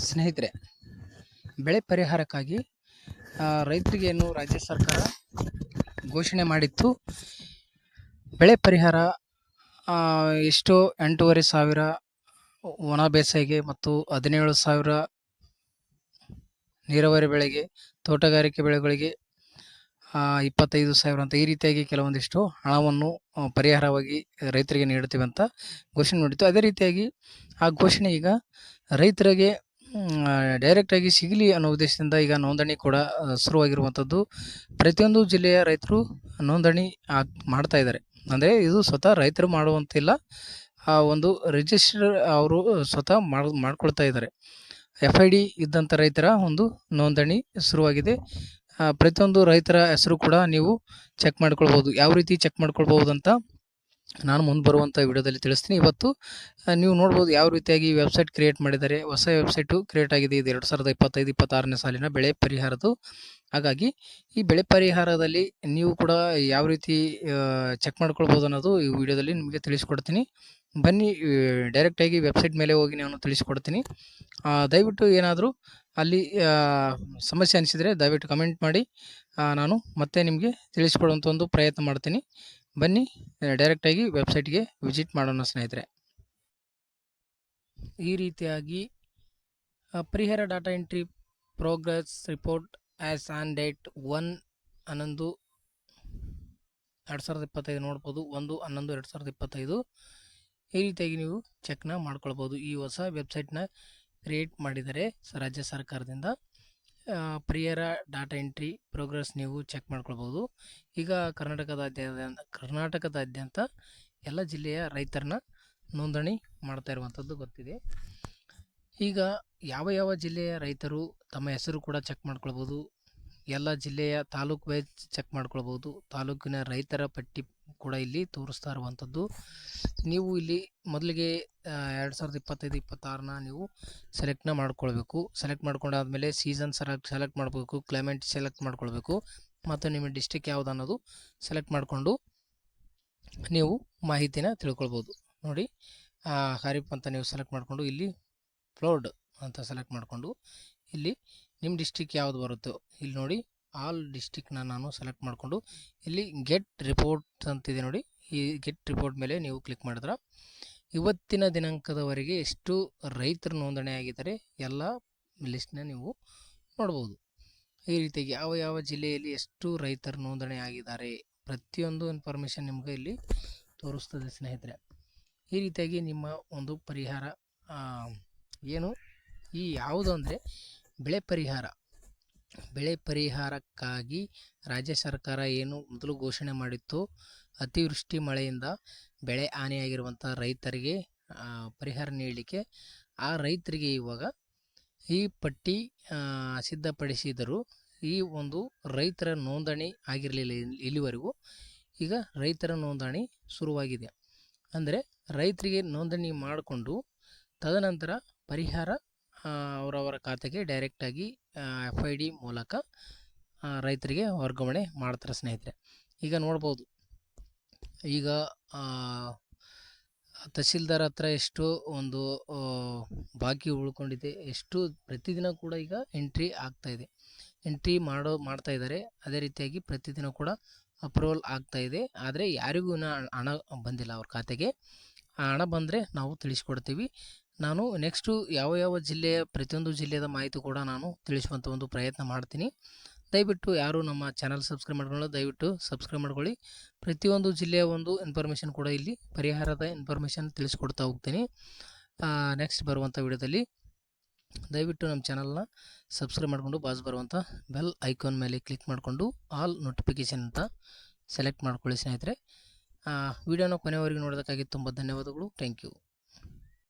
ಸ್ನೇಹಿತರೆ, ಬೆಳೆ ಪರಿಹಾರಕ್ಕಾಗಿ ರೈತರಿಗೆ ಏನು ರಾಜ್ಯ ಸರ್ಕಾರ ಘೋಷಣೆ ಮಾಡಿತ್ತು. ಬೆಳೆ ಪರಿಹಾರ ಎಷ್ಟು 8,500 ಒಣ ಬೇಸಾಯಿಗೆ ಮತ್ತು 17,000 ನೀರಾವರಿ ಬೆಳೆಗೆ, ತೋಟಗಾರಿಕೆ ಬೆಳೆಗಳಿಗೆ 25,000 ಅಂತ ಈ ರೀತಿಯಾಗಿ ಕೆಲವೊಂದಿಷ್ಟು ಹಣವನ್ನು ಪರಿಹಾರವಾಗಿ ರೈತರಿಗೆ ನೀಡುತ್ತೇವೆ ಅಂತ ಘೋಷಣೆ ಮಾಡಿತ್ತು. ಅದೇ ರೀತಿಯಾಗಿ ಆ ಘೋಷಣೆ ಈಗ ರೈತರಿಗೆ ಡೈರೆಕ್ಟಾಗಿ ಸಿಗಲಿ ಅನ್ನೋ ಉದ್ದೇಶದಿಂದ ಈಗ ನೋಂದಣಿ ಕೂಡ ಶುರುವಾಗಿರುವಂಥದ್ದು. ಪ್ರತಿಯೊಂದು ಜಿಲ್ಲೆಯ ರೈತರು ನೋಂದಣಿ ಮಾಡ್ತಾ ಇದ್ದಾರೆ. ಅಂದರೆ ಇದು ಸ್ವತಃ ರೈತರು ಮಾಡುವಂತಿಲ್ಲ, ಒಂದು ರಿಜಿಸ್ಟರ್ ಅವರು ಸ್ವತಃ ಮಾಡ್ಕೊಳ್ತಾ ಇದ್ದಾರೆ. FID ಇದ್ದಂಥ ರೈತರ ಒಂದು ನೋಂದಣಿ ಶುರುವಾಗಿದೆ. ಪ್ರತಿಯೊಂದು ರೈತರ ಹೆಸರು ಕೂಡ ನೀವು ಚೆಕ್ ಮಾಡ್ಕೊಳ್ಬೋದು. ಯಾವ ರೀತಿ ಚೆಕ್ ಮಾಡ್ಕೊಳ್ಬೋದು ಅಂತ ನಾನು ಮುಂದೆ ಬರುವಂಥ ವಿಡಿಯೋದಲ್ಲಿ ತಿಳಿಸ್ತೀನಿ. ಇವತ್ತು ನೀವು ನೋಡ್ಬೋದು ಯಾವ ರೀತಿಯಾಗಿ ವೆಬ್ಸೈಟ್ ಕ್ರಿಯೇಟ್ ಮಾಡಿದ್ದಾರೆ. ಹೊಸ ವೆಬ್ಸೈಟು ಕ್ರಿಯೇಟ್ ಆಗಿದೆ. ಇದು 2025-26ನೇ ಸಾಲಿನ ಬೆಳೆ ಪರಿಹಾರದ್ದು. ಹಾಗಾಗಿ ಈ ಬೆಳೆ ಪರಿಹಾರದಲ್ಲಿ ನೀವು ಕೂಡ ಯಾವ ರೀತಿ ಚೆಕ್ ಮಾಡ್ಕೊಳ್ಬೋದು ಅನ್ನೋದು ಈ ವಿಡಿಯೋದಲ್ಲಿ ನಿಮಗೆ ತಿಳಿಸ್ಕೊಡ್ತೀನಿ. ಬನ್ನಿ, ಡೈರೆಕ್ಟಾಗಿ ವೆಬ್ಸೈಟ್ ಮೇಲೆ ಹೋಗಿ ನಾನು ತಿಳಿಸ್ಕೊಡ್ತೀನಿ. ದಯವಿಟ್ಟು ಏನಾದರೂ ಅಲ್ಲಿ ಸಮಸ್ಯೆ ಅನಿಸಿದರೆ ದಯವಿಟ್ಟು ಕಮೆಂಟ್ ಮಾಡಿ, ನಾನು ಮತ್ತೆ ನಿಮಗೆ ತಿಳಿಸ್ಕೊಡುವಂಥ ಒಂದು ಪ್ರಯತ್ನ ಮಾಡ್ತೀನಿ. ಬನ್ನಿ, ಡೈರೆಕ್ಟಾಗಿ ವೆಬ್ಸೈಟ್ಗೆ ವಿಸಿಟ್ ಮಾಡೋಣ ಸ್ನೇಹಿತರೆ. ಈ ರೀತಿಯಾಗಿ ಪರಿಹಾರ data entry progress report as on date 1/11/2025 ನೋಡ್ಬೋದು. 1/11/2025 ಈ ರೀತಿಯಾಗಿ ನೀವು ಚೆಕ್ನ ಮಾಡ್ಕೊಳ್ಬೋದು. ಈ ಹೊಸ ವೆಬ್ಸೈಟ್ನ ಕ್ರಿಯೇಟ್ ಮಾಡಿದರೆ ರಾಜ್ಯ ಸರ್ಕಾರದಿಂದ ಪರಿಹಾರ ಡಾಟಾ ಎಂಟ್ರಿ ಪ್ರೋಗ್ರೆಸ್ ನೀವು ಚೆಕ್ ಮಾಡ್ಕೊಳ್ಬೋದು. ಈಗ ಕರ್ನಾಟಕದಾದ್ಯಂತ ಎಲ್ಲ ಜಿಲ್ಲೆಯ ರೈತರನ್ನ ನೋಂದಣಿ ಮಾಡ್ತಾ ಇರುವಂಥದ್ದು ಗೊತ್ತಿದೆ. ಈಗ ಯಾವ ಜಿಲ್ಲೆಯ ರೈತರು ತಮ್ಮ ಹೆಸರು ಕೂಡ ಚೆಕ್ ಮಾಡ್ಕೊಳ್ಬೋದು. ಎಲ್ಲ ಜಿಲ್ಲೆಯ ತಾಲೂಕು ವೈಸ್ ಚೆಕ್ ಮಾಡ್ಕೊಳ್ಬೋದು. ತಾಲೂಕಿನ ರೈತರ ಪಟ್ಟಿ ಕೂಡ ಇಲ್ಲಿ ತೋರಿಸ್ತಾ ಇರುವಂಥದ್ದು. ನೀವು ಇಲ್ಲಿ ಮೊದಲಿಗೆ 2025-26ನ ನೀವು ಸೆಲೆಕ್ಟ್ನ ಮಾಡ್ಕೊಳ್ಬೇಕು. ಸೆಲೆಕ್ಟ್ ಮಾಡ್ಕೊಂಡಾದ್ಮೇಲೆ ಸೀಸನ್ ಸೆಲೆಕ್ಟ್ ಮಾಡಬೇಕು, ಕ್ಲೈಮೇಟ್ ಸೆಲೆಕ್ಟ್ ಮಾಡ್ಕೊಳ್ಬೇಕು, ಮತ್ತು ನಿಮ್ಮ ಡಿಸ್ಟಿಕ್ ಯಾವುದು ಅನ್ನೋದು ಸೆಲೆಕ್ಟ್ ಮಾಡಿಕೊಂಡು ನೀವು ಮಾಹಿತಿನ ತಿಳ್ಕೊಳ್ಬೋದು. ನೋಡಿ, ಖಾರಿಫ್ ಅಂತ ನೀವು ಸೆಲೆಕ್ಟ್ ಮಾಡಿಕೊಂಡು ಇಲ್ಲಿ ಫ್ಲೋಡ್ ಅಂತ ಸೆಲೆಕ್ಟ್ ಮಾಡಿಕೊಂಡು ಇಲ್ಲಿ ನಿಮ್ಮ ಡಿಸ್ಟಿಕ್ ಯಾವುದು ಬರುತ್ತೋ ಇಲ್ಲಿ ನೋಡಿ ಆಲ್ ಡಿಸ್ಟಿಕ್ನ ನಾನು ಸೆಲೆಕ್ಟ್ ಮಾಡಿಕೊಂಡು ಇಲ್ಲಿ ಗೆಟ್ ರಿಪೋರ್ಟ್ ಅಂತಿದೆ ನೋಡಿ. ಈ ಗೆಟ್ ರಿಪೋರ್ಟ್ ಮೇಲೆ ನೀವು ಕ್ಲಿಕ್ ಮಾಡಿದ್ರೆ ಇವತ್ತಿನ ದಿನಾಂಕದವರೆಗೆ ಎಷ್ಟು ರೈತರು ನೋಂದಣಿ ಆಗಿದ್ದಾರೆ ಎಲ್ಲ ಲಿಸ್ಟ್ನ ನೀವು ನೋಡ್ಬೋದು. ಈ ರೀತಿಯಾಗಿ ಯಾವ ಜಿಲ್ಲೆಯಲ್ಲಿ ಎಷ್ಟು ರೈತರು ನೋಂದಣಿ ಆಗಿದ್ದಾರೆ ಪ್ರತಿಯೊಂದು ಇನ್ಫಾರ್ಮೇಷನ್ ನಿಮಗೆ ಇಲ್ಲಿ ತೋರಿಸ್ತದೆ ಸ್ನೇಹಿತರೆ. ಈ ರೀತಿಯಾಗಿ ನಿಮ್ಮ ಒಂದು ಪರಿಹಾರ ಏನು ಈ ಯಾವುದು ಅಂದರೆ ಬೆಳೆ ಪರಿಹಾರಕ್ಕಾಗಿ ರಾಜ್ಯ ಸರ್ಕಾರ ಏನು ಮೊದಲು ಘೋಷಣೆ ಮಾಡಿತ್ತು, ಅತಿವೃಷ್ಟಿ ಮಳೆಯಿಂದ ಬೆಳೆ ಹಾನಿಯಾಗಿರುವಂಥ ರೈತರಿಗೆ ಪರಿಹಾರ ನೀಡಲಿಕ್ಕೆ ಆ ರೈತರಿಗೆ ಇವಾಗ ಈ ಪಟ್ಟಿ ಸಿದ್ಧಪಡಿಸಿದರು. ಈ ಒಂದು ರೈತರ ನೋಂದಣಿ ಆಗಿರಲಿಲ್ಲ ಇಲ್ಲಿವರೆಗೂ. ಈಗ ರೈತರ ನೋಂದಣಿ ಶುರುವಾಗಿದೆ. ಅಂದರೆ ರೈತರಿಗೆ ನೋಂದಣಿ ಮಾಡಿಕೊಂಡು ತದನಂತರ ಪರಿಹಾರ ಅವರವರ ಖಾತೆಗೆ ಡೈರೆಕ್ಟಾಗಿ FID ಮೂಲಕ ರೈತರಿಗೆ ವರ್ಗಾವಣೆ ಮಾಡ್ತಾರೆ ಸ್ನೇಹಿತರೆ. ಈಗ ನೋಡ್ಬೋದು, ಈಗ ತಹಸೀಲ್ದಾರ್ ಹತ್ರ ಎಷ್ಟು ಒಂದು ಬಾಕಿ ಉಳ್ಕೊಂಡಿದೆ, ಎಷ್ಟು ಪ್ರತಿದಿನ ಕೂಡ ಈಗ ಎಂಟ್ರಿ ಆಗ್ತಾಯಿದೆ, ಎಂಟ್ರಿ ಮಾಡ್ತಾ ಇದ್ದಾರೆ. ಅದೇ ರೀತಿಯಾಗಿ ಪ್ರತಿದಿನ ಕೂಡ ಅಪ್ರೂವಲ್ ಆಗ್ತಾಯಿದೆ. ಆದರೆ ಯಾರಿಗೂ ಹಣ ಬಂದಿಲ್ಲ ಅವ್ರ ಖಾತೆಗೆ. ಆ ಹಣ ಬಂದರೆ ನಾವು ತಿಳಿಸ್ಕೊಡ್ತೀವಿ. ನಾನು ನೆಕ್ಸ್ಟು ಯಾವ ಜಿಲ್ಲೆಯ ಪ್ರತಿಯೊಂದು ಜಿಲ್ಲೆಯ ಮಾಹಿತಿ ಕೂಡ ನಾನು ತಿಳಿಸುವಂಥ ಒಂದು ಪ್ರಯತ್ನ ಮಾಡ್ತೀನಿ. ದಯವಿಟ್ಟು ಯಾರು ನಮ್ಮ ಚಾನಲ್ ಸಬ್ಸ್ಕ್ರೈಬ್ ಮಾಡ್ಕೊಳ್ಳೋ ದಯವಿಟ್ಟು ಸಬ್ಸ್ಕ್ರೈಬ್ ಮಾಡ್ಕೊಳ್ಳಿ. ಪ್ರತಿಯೊಂದು ಜಿಲ್ಲೆಯ ಒಂದು ಇನ್ಫಾರ್ಮೇಷನ್ ಕೂಡ ಇಲ್ಲಿ ಪರಿಹಾರದ ಇನ್ಫಾರ್ಮೇಷನ್ ತಿಳಿಸ್ಕೊಡ್ತಾ ಹೋಗ್ತೀನಿ ನೆಕ್ಸ್ಟ್ ಬರುವಂಥ ವಿಡಿಯೋದಲ್ಲಿ. ದಯವಿಟ್ಟು ನಮ್ಮ ಚಾನಲ್ನ ಸಬ್ಸ್ಕ್ರೈಬ್ ಮಾಡಿಕೊಂಡು ಬಾಜು ಬರುವಂಥ ಬೆಲ್ ಐಕಾನ್ ಮೇಲೆ ಕ್ಲಿಕ್ ಮಾಡಿಕೊಂಡು ಆಲ್ ನೋಟಿಫಿಕೇಷನ್ ಅಂತ ಸೆಲೆಕ್ಟ್ ಮಾಡ್ಕೊಳ್ಳಿ ಸ್ನೇಹಿತರೆ. ವಿಡಿಯೋನ ಕೊನೆಯವರೆಗೆ ನೋಡೋದಕ್ಕಾಗಿ ತುಂಬ ಧನ್ಯವಾದಗಳು. Thank you.